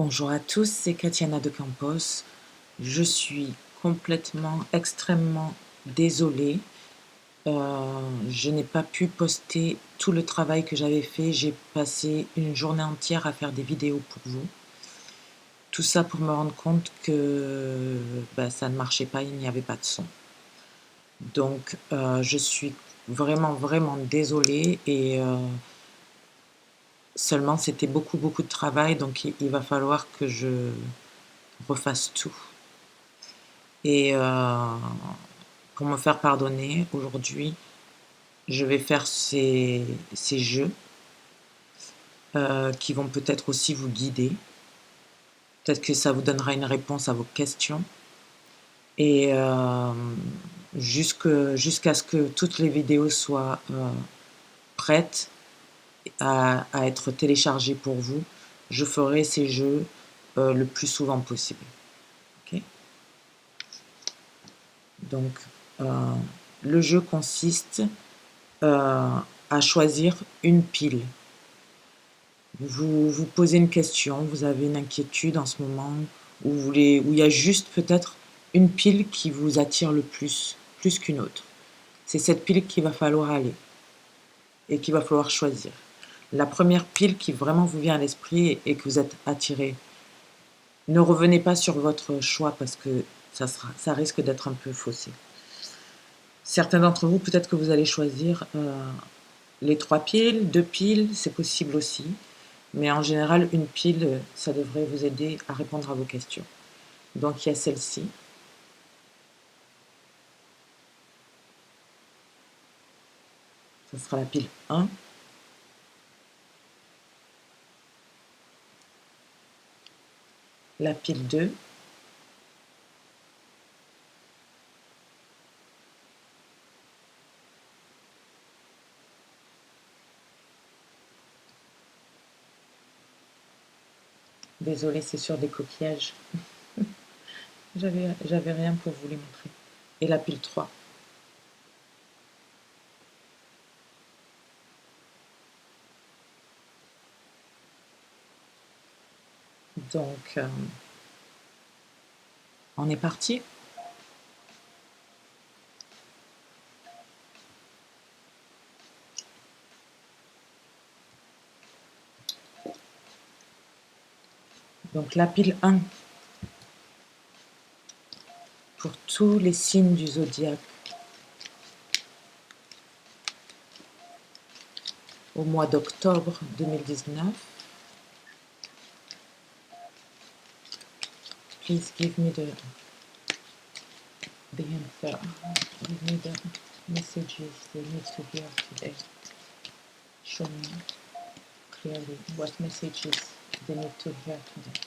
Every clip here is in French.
Bonjour à tous, c'est Katiana de Campos. Je suis extrêmement désolée. Je n'ai pas pu poster tout le travail que j'avais fait. J'ai passé une journée entière à faire des vidéos pour vous. Tout ça pour me rendre compte que ça ne marchait pas, il n'y avait pas de son. Donc je suis vraiment désolée et seulement c'était beaucoup de travail, donc il va falloir que je refasse tout. Et pour me faire pardonner, aujourd'hui, je vais faire ces jeux qui vont peut-être aussi vous guider. Peut-être que ça vous donnera une réponse à vos questions. Et jusqu'à ce que toutes les vidéos soient prêtes à être téléchargées pour vous, je ferai ces jeux le plus souvent possible. Okay. Donc, le jeu consiste à choisir une pile. Vous vous posez une question, vous avez une inquiétude en ce moment, où il y a juste peut-être une pile qui vous attire le plus qu'une autre. C'est cette pile qu'il va falloir aller et qu'il va falloir choisir. La première pile qui vraiment vous vient à l'esprit et que vous êtes attiré, ne revenez pas sur votre choix parce que ça risque d'être un peu faussé. Certains d'entre vous, peut-être que vous allez choisir les 3 piles, 2 piles, c'est possible aussi. Mais en général, une pile, ça devrait vous aider à répondre à vos questions. Donc il y a celle-ci. Ce sera la pile 1. La pile 2. Désolée, c'est sur des coquillages. J'avais rien pour vous les montrer. Et la pile 3. Donc, on est parti. Donc la pile 1, pour tous les signes du zodiaque, au mois d'octobre 2019. Please give me the answer. Give me the messages they need to hear today. Show me clearly what messages they need to hear today.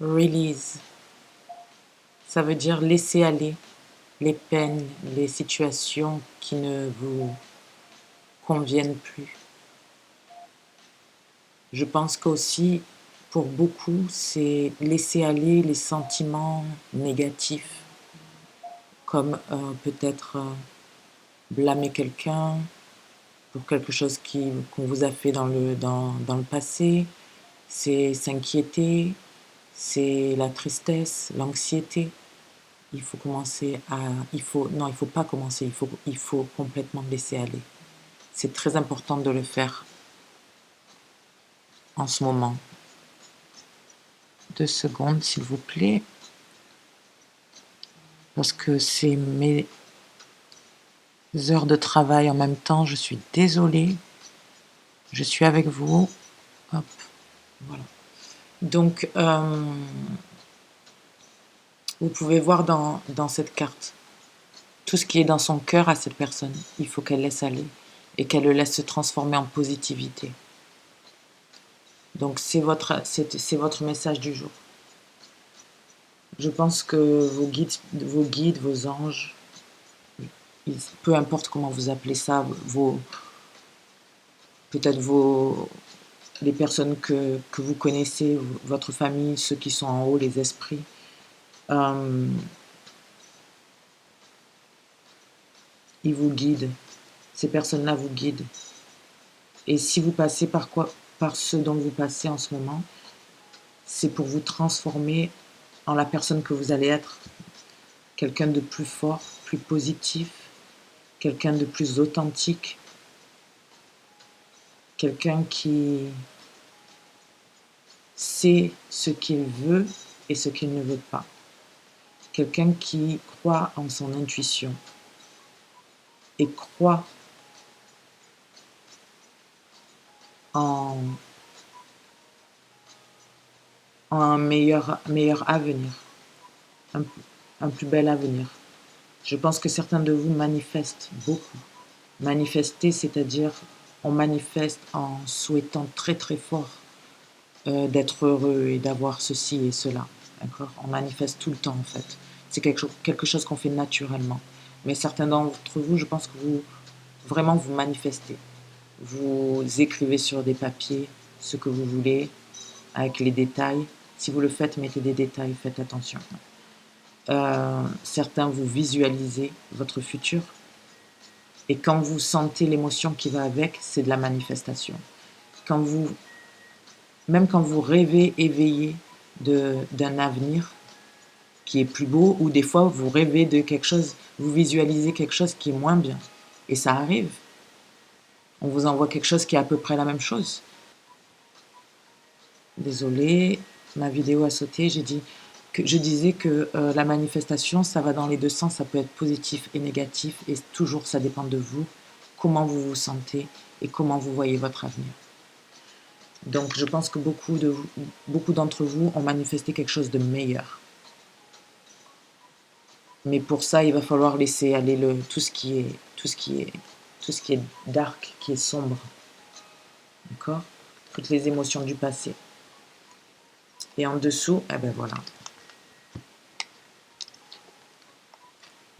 Release, ça veut dire laisser aller les peines, les situations qui ne vous conviennent plus. Je pense qu'aussi, pour beaucoup, c'est laisser aller les sentiments négatifs, comme peut-être blâmer quelqu'un pour quelque chose qu'on vous a fait dans le passé, c'est s'inquiéter, c'est la tristesse, l'anxiété. Il faut pas commencer, il faut complètement laisser aller. C'est très important de le faire en ce moment. 2 secondes, s'il vous plaît. Parce que c'est mes heures de travail en même temps, je suis désolée. Je suis avec vous. Hop, voilà. Donc, vous pouvez voir dans cette carte tout ce qui est dans son cœur à cette personne. Il faut qu'elle laisse aller et qu'elle le laisse se transformer en positivité. Donc c'est votre message du jour. Je pense que vos guides, vos anges, peu importe comment vous appelez ça, peut-être les personnes que vous connaissez, votre famille, ceux qui sont en haut, les esprits, euh, ils vous guident. Ces personnes-là vous guident. Et si vous passez par ce dont vous passez en ce moment, c'est pour vous transformer en la personne que vous allez être. Quelqu'un de plus fort, plus positif, quelqu'un de plus authentique, quelqu'un qui sait ce qu'il veut et ce qu'il ne veut pas. Quelqu'un qui croit en son intuition et croit en, un meilleur avenir, un, un plus bel avenir. Je pense que certains de vous manifestent beaucoup. Manifester, c'est-à-dire on manifeste en souhaitant très très fort d'être heureux et d'avoir ceci et cela. D'accord? On manifeste tout le temps en fait. C'est quelque chose qu'on fait naturellement. Mais certains d'entre vous, je pense que vous manifestez. Vous écrivez sur des papiers ce que vous voulez avec les détails. Si vous le faites, mettez des détails, faites attention. Certains, vous visualisez votre futur. Et quand vous sentez l'émotion qui va avec, c'est de la manifestation. Même quand vous rêvez éveillé d'un avenir qui est plus beau, ou des fois vous rêvez de quelque chose, vous visualisez quelque chose qui est moins bien. Et ça arrive. On vous envoie quelque chose qui est à peu près la même chose. Désolée, ma vidéo a sauté. Je disais que la manifestation, ça va dans les deux sens. Ça peut être positif et négatif. Et toujours, ça dépend de vous, comment vous vous sentez et comment vous voyez votre avenir. Donc, je pense que beaucoup d'entre vous ont manifesté quelque chose de meilleur. Mais pour ça, il va falloir laisser aller tout ce qui est dark, qui est sombre. D'accord? Toutes les émotions du passé. Et en dessous, eh ben voilà.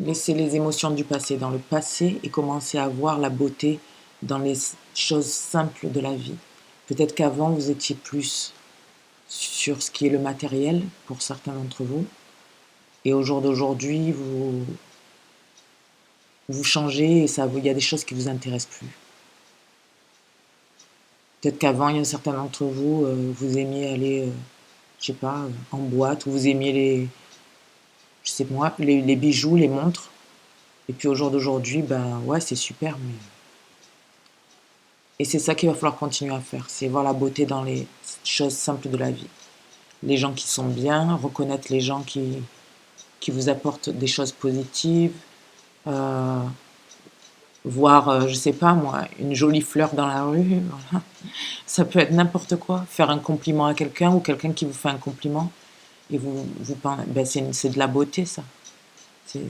Laissez les émotions du passé dans le passé et commencez à voir la beauté dans les choses simples de la vie. Peut-être qu'avant, vous étiez plus sur ce qui est le matériel pour certains d'entre vous. Et au jour d'aujourd'hui, vous changez et il y a des choses qui ne vous intéressent plus. Peut-être qu'avant, il y a certains d'entre vous, vous aimiez aller, je sais pas, en boîte, ou vous aimiez je sais moi, les bijoux, les montres. Et puis au jour d'aujourd'hui, ben ouais, c'est super, mais... Et c'est ça qu'il va falloir continuer à faire, c'est voir la beauté dans les choses simples de la vie. Les gens qui sont bien, reconnaître les gens qui vous apportent des choses positives, euh, voir, je sais pas moi, une jolie fleur dans la rue, voilà. Ça peut être n'importe quoi. Faire un compliment à quelqu'un ou quelqu'un qui vous fait un compliment et ben c'est de la beauté ça. C'est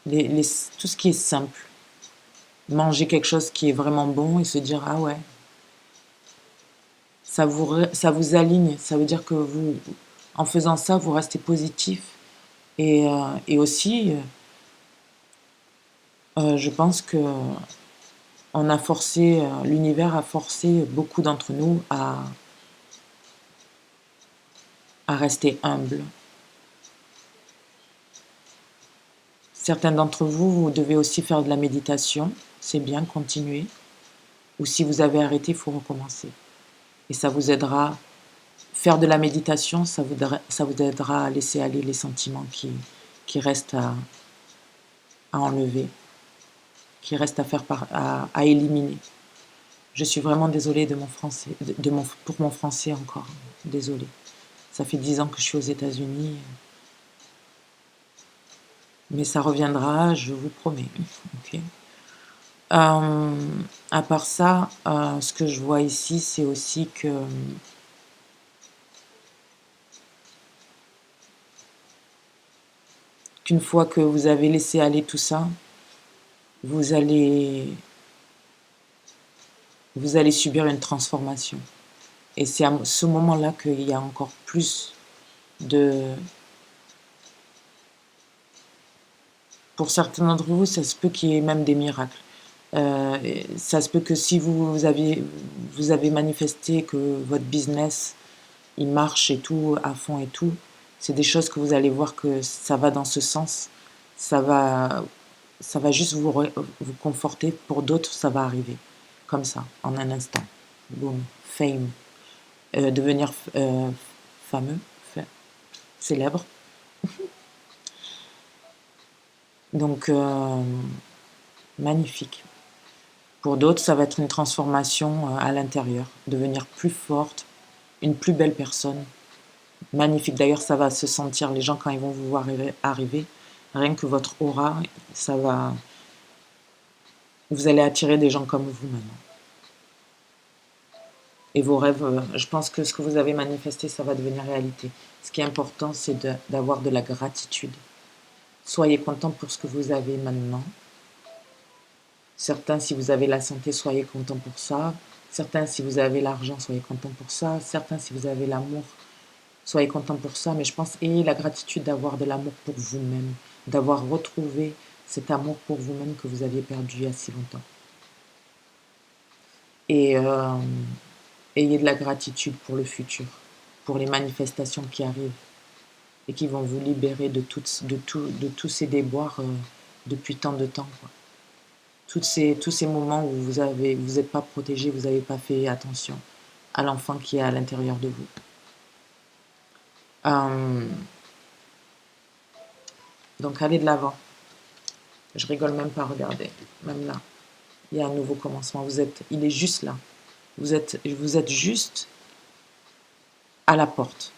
tout ce qui est simple. Manger quelque chose qui est vraiment bon et se dire ah ouais, ça vous aligne. Ça veut dire que en faisant ça, vous restez positif et aussi, je pense que l'univers a forcé beaucoup d'entre nous à rester humbles. Certains d'entre vous, vous devez aussi faire de la méditation. C'est bien, continuez. Ou si vous avez arrêté, il faut recommencer. Et ça vous aidera. Faire de la méditation, ça vous aidera à laisser aller les sentiments qui restent à enlever, qui restent à faire à éliminer. Je suis vraiment désolée de mon français, pour mon français encore. Désolée. Ça fait 10 ans que je suis aux États-Unis. Mais ça reviendra, je vous promets. Ok. À part ça, ce que je vois ici, c'est aussi qu'une fois que vous avez laissé aller tout ça, vous allez vous allez subir une transformation. Et c'est à ce moment-là qu'il y a encore plus de... Pour certains d'entre vous, ça se peut qu'il y ait même des miracles. Ça se peut que si vous avez manifesté que votre business, il marche et tout, à fond et tout, c'est des choses que vous allez voir que ça va dans ce sens. Ça va juste vous conforter. Pour d'autres, ça va arriver. Comme ça, en un instant. Boom. Fame. Devenir fameux, célèbre. Donc, magnifique. Pour d'autres, ça va être une transformation à l'intérieur, devenir plus forte, une plus belle personne. Magnifique. D'ailleurs, ça va se sentir, les gens, quand ils vont vous voir arriver, rien que votre aura, ça va... Vous allez attirer des gens comme vous maintenant. Et vos rêves, je pense que ce que vous avez manifesté, ça va devenir réalité. Ce qui est important, c'est d'avoir de la gratitude. Soyez content pour ce que vous avez maintenant. Certains, si vous avez la santé, soyez content pour ça. Certains, si vous avez l'argent, soyez content pour ça. Certains, si vous avez l'amour, soyez content pour ça. Mais je pense, ayez la gratitude d'avoir de l'amour pour vous-même, d'avoir retrouvé cet amour pour vous-même que vous aviez perdu il y a si longtemps. Et ayez de la gratitude pour le futur, pour les manifestations qui arrivent et qui vont vous libérer de tous ces déboires depuis tant de temps, quoi. Tous ces moments où vous n'êtes pas protégé, vous n'avez pas fait attention à l'enfant qui est à l'intérieur de vous. Donc allez de l'avant. Je rigole même pas, regardez. Même là, il y a un nouveau commencement. Il est juste là. Vous êtes juste à la porte.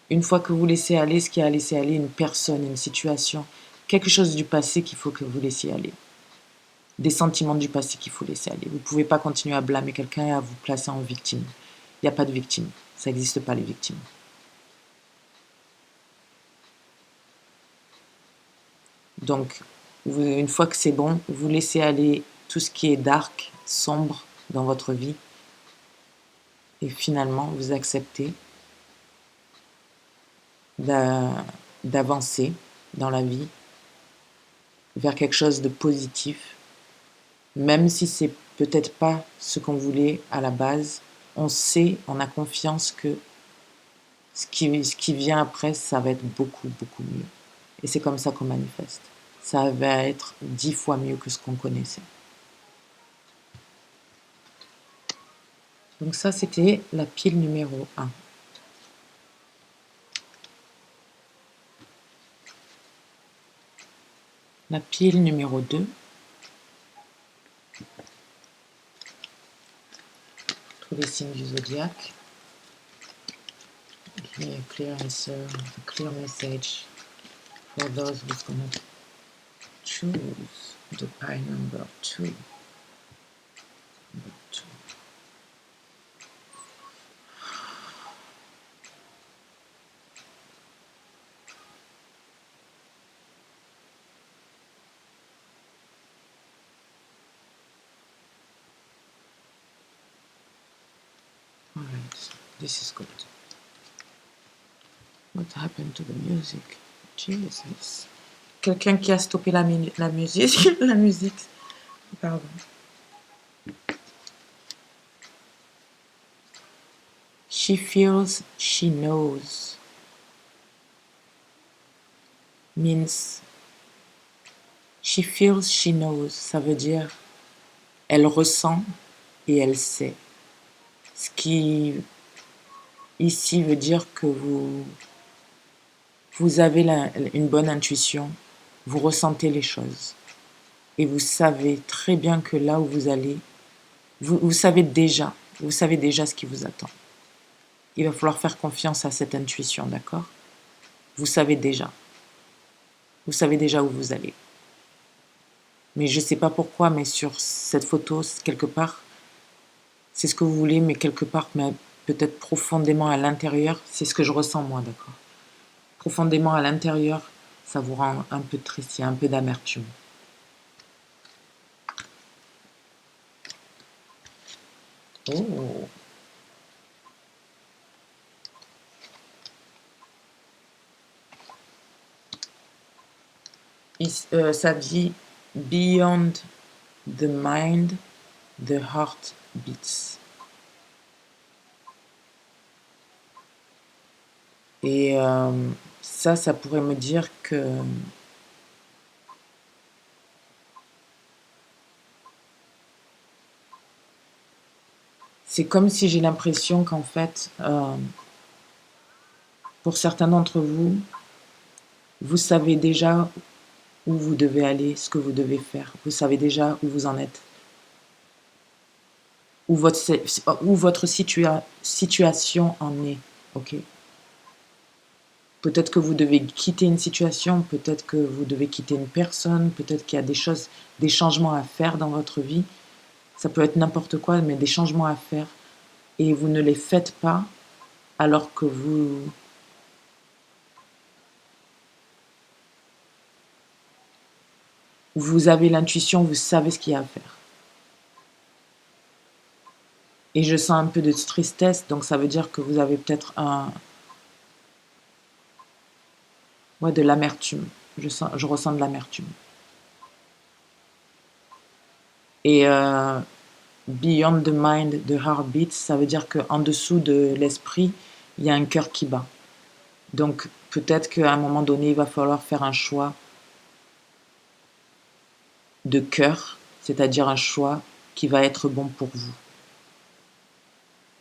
Une fois que vous laissez aller ce qui a laissé aller, une personne, une situation, quelque chose du passé qu'il faut que vous laissiez aller. Des sentiments du passé qu'il faut laisser aller. Vous ne pouvez pas continuer à blâmer quelqu'un et à vous placer en victime. Il n'y a pas de victime. Ça n'existe pas, les victimes. Donc, une fois que c'est bon, vous laissez aller tout ce qui est dark, sombre dans votre vie. Et finalement, vous acceptez d'avancer dans la vie vers quelque chose de positif. Même si c'est peut-être pas ce qu'on voulait à la base, on sait, on a confiance que ce qui vient après, ça va être beaucoup, beaucoup mieux. Et c'est comme ça qu'on manifeste. Ça va être 10 fois mieux que ce qu'on connaissait. Donc ça, c'était la pile numéro 1. La pile numéro 2. Tous les signes du zodiaque. Okay, a clear answer, a clear message for those who's gonna choose the pile number 2. Number 2. Alright, this is good. What happened to the music? Jesus. Quelqu'un qui a stoppé la musique. La musique. Pardon. She feels she knows. Means she feels she knows. Ça veut dire elle ressent et elle sait. Ce qui ici veut dire que vous avez une bonne intuition, vous ressentez les choses et vous savez très bien que là où vous allez, vous savez déjà ce qui vous attend. Il va falloir faire confiance à cette intuition, d'accord? Vous savez déjà où vous allez. Mais je ne sais pas pourquoi, mais sur cette photo, quelque part, c'est ce que vous voulez, mais quelque part, mais peut-être profondément à l'intérieur, c'est ce que je ressens moi, d'accord? Profondément à l'intérieur, ça vous rend un peu triste, il y a un peu d'amertume. Oh. Ça dit Beyond the mind, the heart beats. Et ça pourrait me dire que c'est comme si j'ai l'impression qu'en fait, pour certains d'entre vous, vous savez déjà où vous devez aller, ce que vous devez faire. Vous savez déjà où vous en êtes. Où votre situation en est. Ok. Peut-être que vous devez quitter une situation, peut-être que vous devez quitter une personne, peut-être qu'il y a des choses, des changements à faire dans votre vie. Ça peut être n'importe quoi, mais des changements à faire. Et vous ne les faites pas alors que vous avez l'intuition, vous savez ce qu'il y a à faire. Et je sens un peu de tristesse, donc ça veut dire que vous avez peut-être ouais, de l'amertume. Je ressens de l'amertume. Et Beyond the mind, the heart beats, ça veut dire qu'en dessous de l'esprit, il y a un cœur qui bat. Donc peut-être qu'à un moment donné, il va falloir faire un choix de cœur, c'est-à-dire un choix qui va être bon pour vous.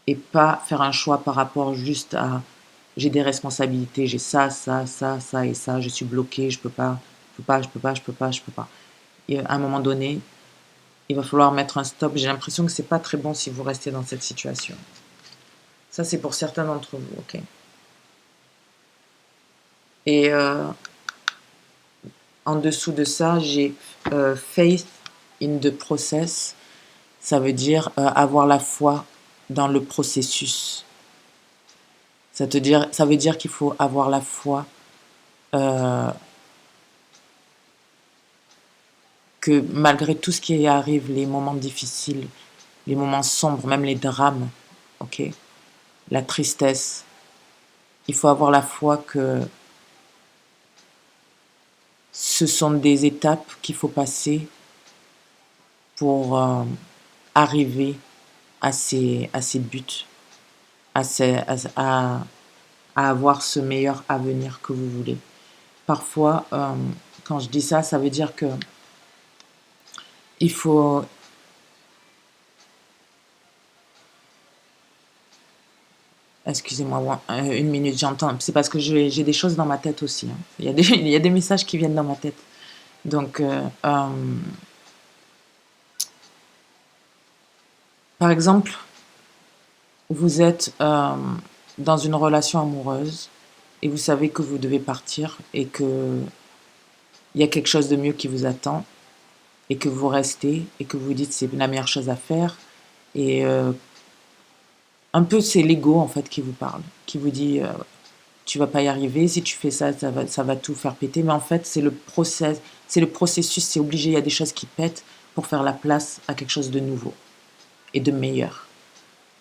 Et pas faire un choix par rapport juste à j'ai des responsabilités, j'ai ça, ça, ça, ça et ça, je suis bloqué, je peux pas, je peux pas, je peux pas, je peux pas, je peux pas. Et à un moment donné, il va falloir mettre un stop. J'ai l'impression que c'est pas très bon si vous restez dans cette situation. Ça, c'est pour certains d'entre vous, ok. Et en dessous de ça, j'ai faith in the process. Ça veut dire avoir la foi dans le processus. Ça veut dire qu'il faut avoir la foi euh, que malgré tout ce qui arrive, les moments difficiles, les moments sombres, même les drames, ok, la tristesse, il faut avoir la foi que ce sont des étapes qu'il faut passer pour arriver à ces buts, à, ces, à avoir ce meilleur avenir que vous voulez. Parfois, quand je dis ça, ça veut dire que il faut. Excusez-moi, une minute, j'entends. C'est parce que j'ai des choses dans ma tête aussi, hein. Il y a des messages qui viennent dans ma tête. Donc, par exemple, vous êtes dans une relation amoureuse et vous savez que vous devez partir et que il y a quelque chose de mieux qui vous attend et que vous restez et que vous dites c'est la meilleure chose à faire et un peu c'est l'ego en fait qui vous parle, qui vous dit tu vas pas y arriver, si tu fais ça, ça va tout faire péter. Mais en fait, c'est le processus, c'est obligé, il y a des choses qui pètent pour faire la place à quelque chose de nouveau et de meilleur.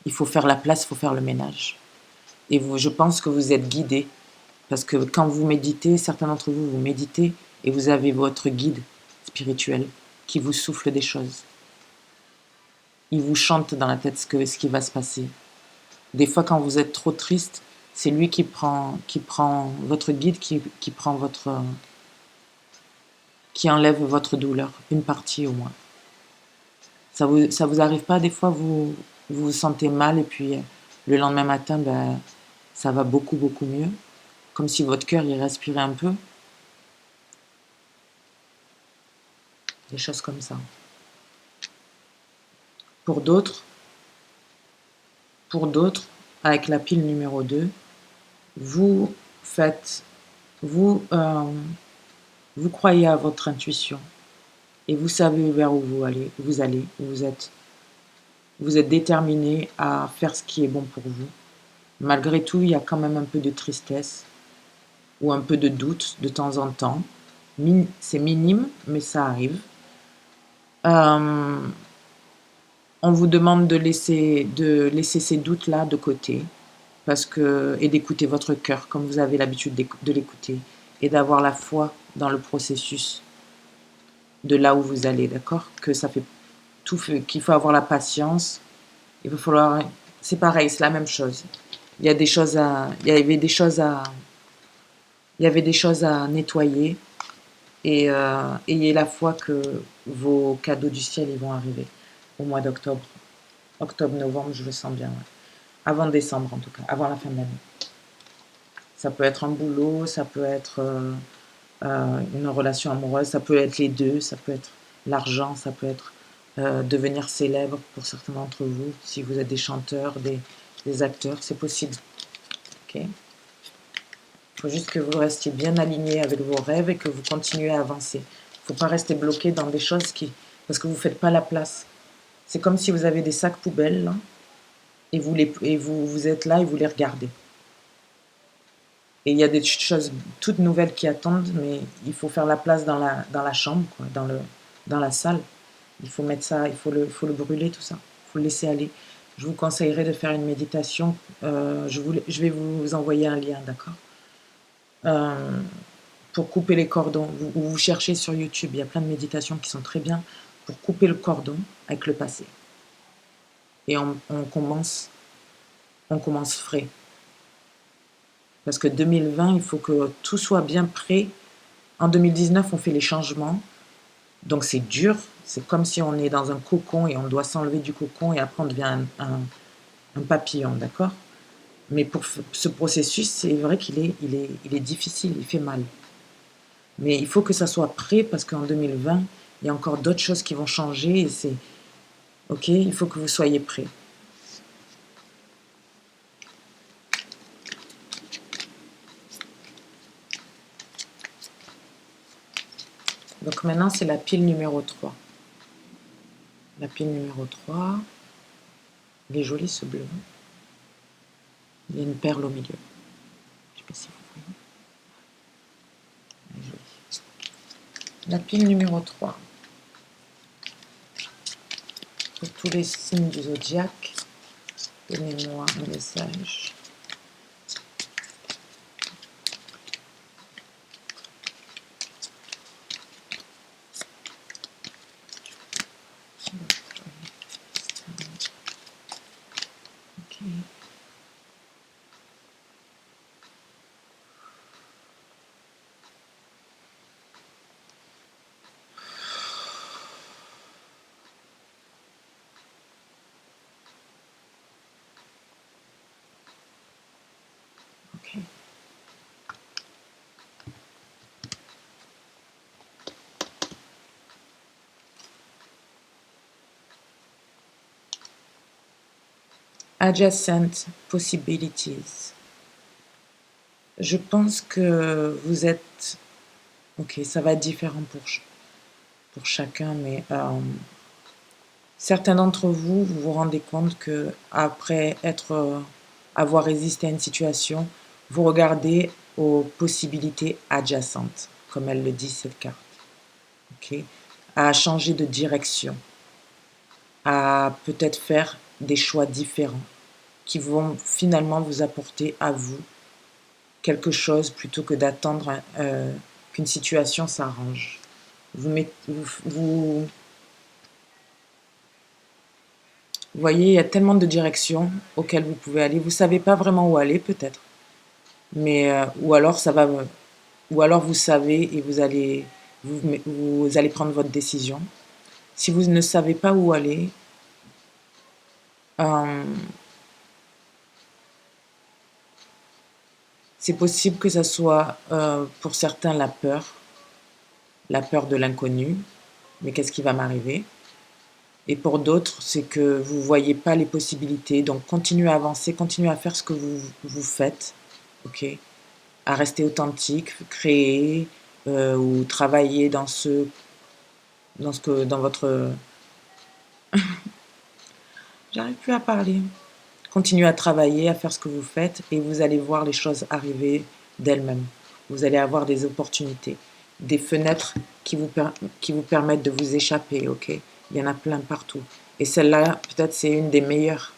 Il faut faire la place, il faut faire le ménage. Et vous, je pense que vous êtes guidé, parce que quand vous méditez, certains d'entre vous, vous méditez et vous avez votre guide spirituel qui vous souffle des choses. Il vous chante dans la tête ce qui va se passer. Des fois, quand vous êtes trop triste, c'est lui qui prend votre guide, qui prend votre, qui enlève votre douleur, une partie au moins. Ça vous arrive pas des fois, vous vous sentez mal et puis le lendemain matin, ben, ça va beaucoup, beaucoup mieux, comme si votre cœur y respirait un peu, des choses comme ça. Pour d'autres, pour d'autres, avec la pile numéro 2, vous faites, vous, vous croyez à votre intuition et vous savez vers où vous allez, vous êtes déterminé à faire ce qui est bon pour vous. Malgré tout, il y a quand même un peu de tristesse ou un peu de doute de temps en temps. C'est minime, mais ça arrive. Euh, On vous demande de laisser ces doutes-là de côté et d'écouter votre cœur comme vous avez l'habitude de l'écouter et d'avoir la foi dans le processus de là où vous allez, d'accord? Que ça fait qu'il faut avoir la patience. Il va falloir, c'est pareil, c'est la même chose. Il y avait des choses à nettoyer et ayez la foi que vos cadeaux du ciel ils vont arriver au mois d'octobre. Octobre-novembre, je le sens bien. Ouais. Avant décembre en tout cas, avant la fin de l'année. Ça peut être un boulot, ça peut être une relation amoureuse, ça peut être les deux, ça peut être l'argent, ça peut être devenir célèbre pour certains d'entre vous. Si vous êtes des chanteurs, des acteurs, c'est possible. Okay. Il faut juste que vous restiez bien aligné avec vos rêves et que vous continuez à avancer. Il ne faut pas rester bloqué dans des choses parce que vous ne faites pas la place. C'est comme si vous avez des sacs poubelles là, et vous êtes là et vous les regardez. Et il y a des choses toutes nouvelles qui attendent, mais il faut faire la place dans la chambre, quoi, dans la salle. Il faut mettre ça, il faut le brûler, tout ça. Il faut le laisser aller. Je vous conseillerais de faire une méditation. Je vais vous envoyer un lien, d'accord? Pour couper les cordons. Vous cherchez sur YouTube, il y a plein de méditations qui sont très bien pour couper le cordon avec le passé. Et on commence frais. Parce que 2020, il faut que tout soit bien prêt. En 2019, on fait les changements. Donc c'est dur. C'est comme si on est dans un cocon et on doit s'enlever du cocon et après on devient un papillon, d'accord? Mais pour ce processus, c'est vrai qu'il est difficile, il fait mal. Mais il faut que ça soit prêt parce qu'en 2020, il y a encore d'autres choses qui vont changer et c'est ok, il faut que vous soyez prêts. Donc maintenant, c'est la pile numéro 3. La pile numéro 3, il est joli ce bleu. Il y a une perle au milieu. Je ne sais pas si vous voyez. Elle est jolie. La pile numéro 3. Pour tous les signes du zodiaque, donnez-moi un message. Ok. Ok. Adjacent possibilities. Je pense que vous êtes... Ok, ça va être différent pour chacun, mais certains d'entre vous, vous vous rendez compte que après avoir résisté à une situation, vous regardez aux possibilités adjacentes, comme elle le dit cette carte. Okay? À changer de direction, à peut-être faire des choix différents qui vont finalement vous apporter à vous quelque chose plutôt que d'attendre qu'une situation s'arrange. Vous voyez, il y a tellement de directions auxquelles vous pouvez aller. Vous ne savez pas vraiment où aller peut-être, mais ou alors vous savez et vous allez prendre votre décision. Si vous ne savez pas où aller, euh, c'est possible que ça soit pour certains la peur de l'inconnu, mais qu'est-ce qui va m'arriver? Et pour d'autres, c'est que vous ne voyez pas les possibilités. Donc, continuez à avancer, continuez à faire ce que vous faites, ok? À rester authentique, créer ou travailler dans votre... J'arrive plus à parler. Continuez à travailler, à faire ce que vous faites et vous allez voir les choses arriver d'elles-mêmes. Vous allez avoir des opportunités, des fenêtres qui vous permettent de vous échapper, ok? Il y en a plein partout. Et celle-là, peut-être, c'est une des meilleures.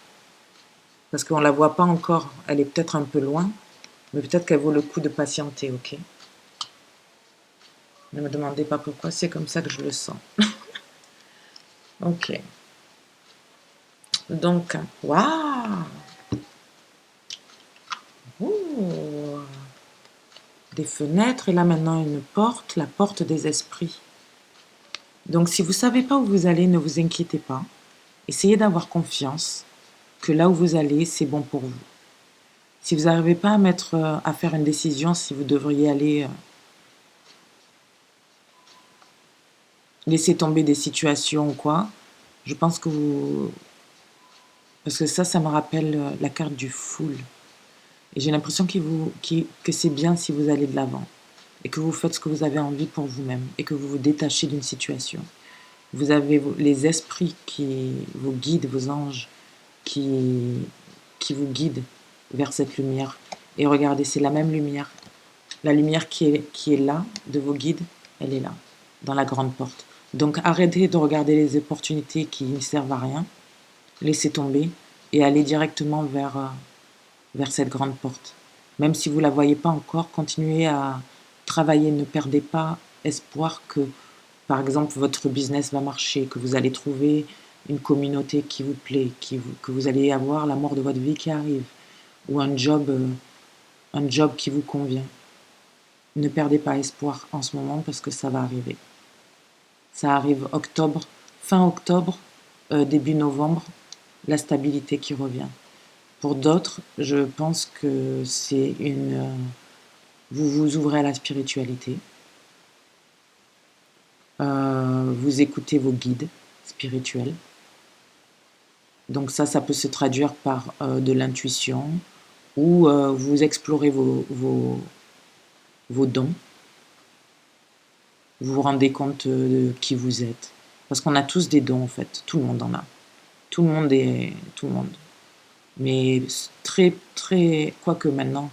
Parce qu'on ne la voit pas encore. Elle est peut-être un peu loin. Mais peut-être qu'elle vaut le coup de patienter, ok? Ne me demandez pas pourquoi, c'est comme ça que je le sens. Ok. Donc, waouh! Ouh, des fenêtres et là maintenant une porte, la porte des esprits. Donc si vous ne savez pas où vous allez, ne vous inquiétez pas. Essayez d'avoir confiance que là où vous allez, c'est bon pour vous. Si vous n'arrivez pas à faire une décision, si vous devriez aller laisser tomber des situations ou quoi, je pense que vous... Parce que ça me rappelle la carte du full. Et j'ai l'impression que c'est bien si vous allez de l'avant et que vous faites ce que vous avez envie pour vous-même et que vous vous détachez d'une situation. Vous avez les esprits qui vous guident, vos anges qui, qui vous guident vers cette lumière. Et regardez, c'est la même lumière. La lumière qui est là, de vos guides, elle est là, dans la grande porte. Donc arrêtez de regarder les opportunités qui ne servent à rien, laissez tomber et allez directement vers cette grande porte. Même si vous ne la voyez pas encore, continuez à travailler, ne perdez pas espoir que, par exemple, votre business va marcher, que vous allez trouver une communauté qui vous plaît, que vous allez avoir l'amour de votre vie qui arrive, ou un job qui vous convient. Ne perdez pas espoir en ce moment parce que ça va arriver. Ça arrive octobre, fin octobre, début novembre, la stabilité qui revient. Pour d'autres, je pense que c'est vous vous ouvrez à la spiritualité. Vous écoutez vos guides spirituels. Donc ça peut se traduire par de l'intuition ou vous explorez vos dons. Vous vous rendez compte de qui vous êtes. Parce qu'on a tous des dons en fait. Tout le monde en a. Tout le monde est... Tout le monde. Mais très, très... Quoique maintenant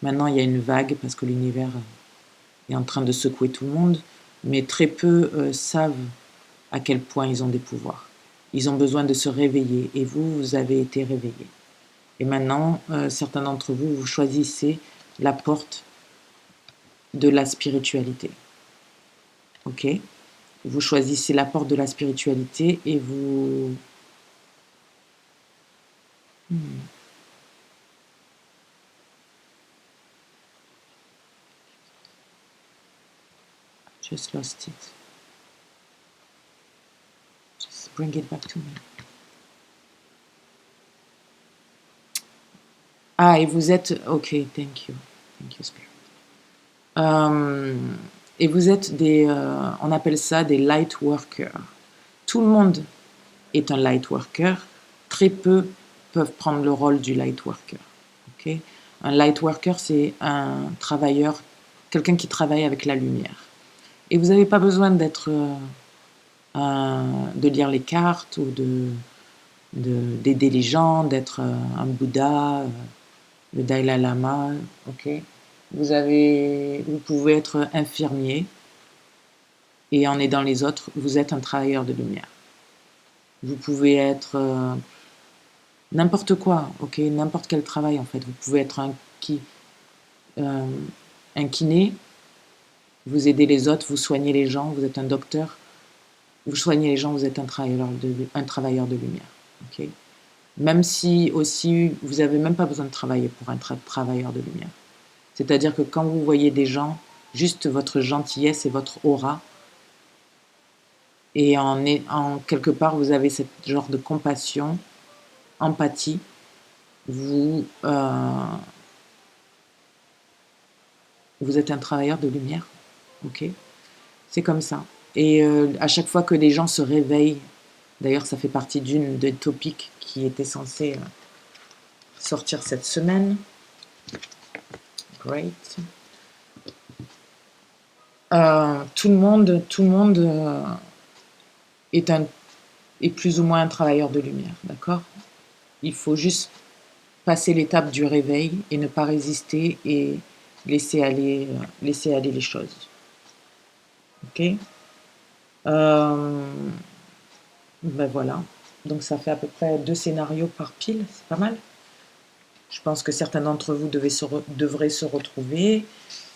il y a une vague parce que l'univers est en train de secouer tout le monde. Mais très peu savent à quel point ils ont des pouvoirs. Ils ont besoin de se réveiller et vous avez été réveillé. Et maintenant, certains d'entre vous, vous choisissez la porte de la spiritualité. Ok? Vous choisissez la porte de la spiritualité et vous... Just lost it. Just bring it back to me. Ah, et vous êtes... Ok, thank you. Thank you, Spirit. Et vous êtes on appelle ça des light workers. Tout le monde est un light worker. Très peu peuvent prendre le rôle du light worker. Okay? Un light worker, c'est un travailleur, quelqu'un qui travaille avec la lumière. Et vous n'avez pas besoin de lire les cartes ou d'aider les gens, d'être un Bouddha, le Dalai Lama. Okay? Vous pouvez être infirmier et en aidant les autres, vous êtes un travailleur de lumière. Vous pouvez être n'importe quoi, ok, n'importe quel travail en fait. Vous pouvez être un kiné, vous aidez les autres, vous soignez les gens, vous êtes un docteur, vous soignez les gens, vous êtes un travailleur de lumière. Ok. Même si aussi vous n'avez même pas besoin de travailler pour être un travailleur de lumière. C'est-à-dire que quand vous voyez des gens, juste votre gentillesse et votre aura, et en quelque part vous avez ce genre de compassion, empathie, vous êtes un travailleur de lumière, ok? C'est comme ça. Et à chaque fois que les gens se réveillent, d'ailleurs ça fait partie d'une des topics qui était censée sortir cette semaine. Great. Tout le monde est plus ou moins un travailleur de lumière, d'accord? Il faut juste passer l'étape du réveil et ne pas résister et laisser aller les choses. Ok? Ben voilà. Donc ça fait à peu près 2 scénarios par pile, c'est pas mal. Je pense que certains d'entre vous devraient se retrouver.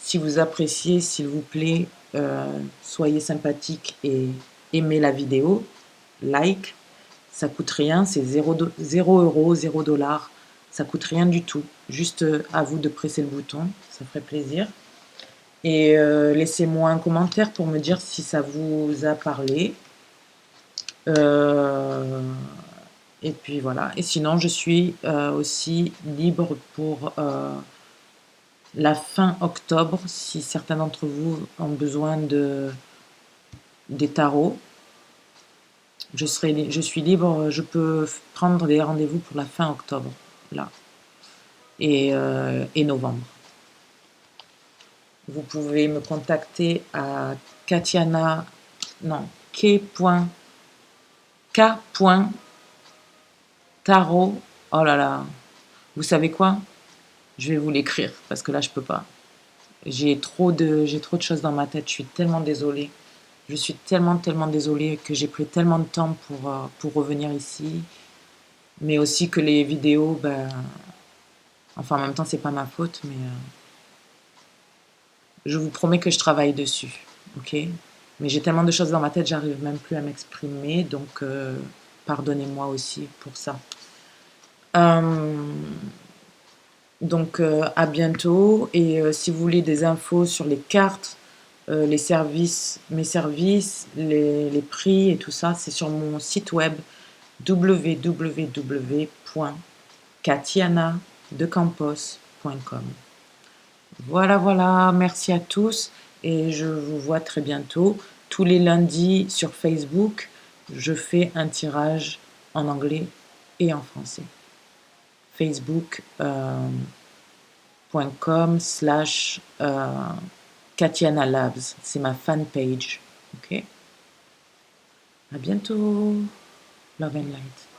Si vous appréciez, s'il vous plaît, soyez sympathique et aimez la vidéo. Like, ça coûte rien, c'est 0 euros, 0 dollars. Ça coûte rien du tout. Juste à vous de presser le bouton, ça ferait plaisir. Et laissez-moi un commentaire pour me dire si ça vous a parlé. Et puis voilà. Et sinon, je suis aussi libre pour la fin octobre, si certains d'entre vous ont besoin des tarots. Je suis libre, je peux prendre des rendez-vous pour la fin octobre, là, et novembre. Vous pouvez me contacter à Katiana, non, k.tarot. Oh là là, vous savez quoi? Je vais vous l'écrire parce que là je peux pas. J'ai trop de choses dans ma tête. Je suis tellement désolée. Je suis tellement désolée que j'ai pris tellement de temps pour revenir ici. Mais aussi que les vidéos, ben, enfin en même temps c'est pas ma faute, mais je vous promets que je travaille dessus, ok? Mais j'ai tellement de choses dans ma tête, j'arrive même plus à m'exprimer, donc pardonnez-moi aussi pour ça. Donc à bientôt, et si vous voulez des infos sur les cartes, les services, mes services, les prix et tout ça, c'est sur mon site web www.katianadecampos.com. Voilà, voilà, merci à tous et je vous vois très bientôt. Tous les lundis sur Facebook, je fais un tirage en anglais et en français. Facebook.com/Katiana Labs, c'est ma fanpage. Ok? À bientôt. Love and light.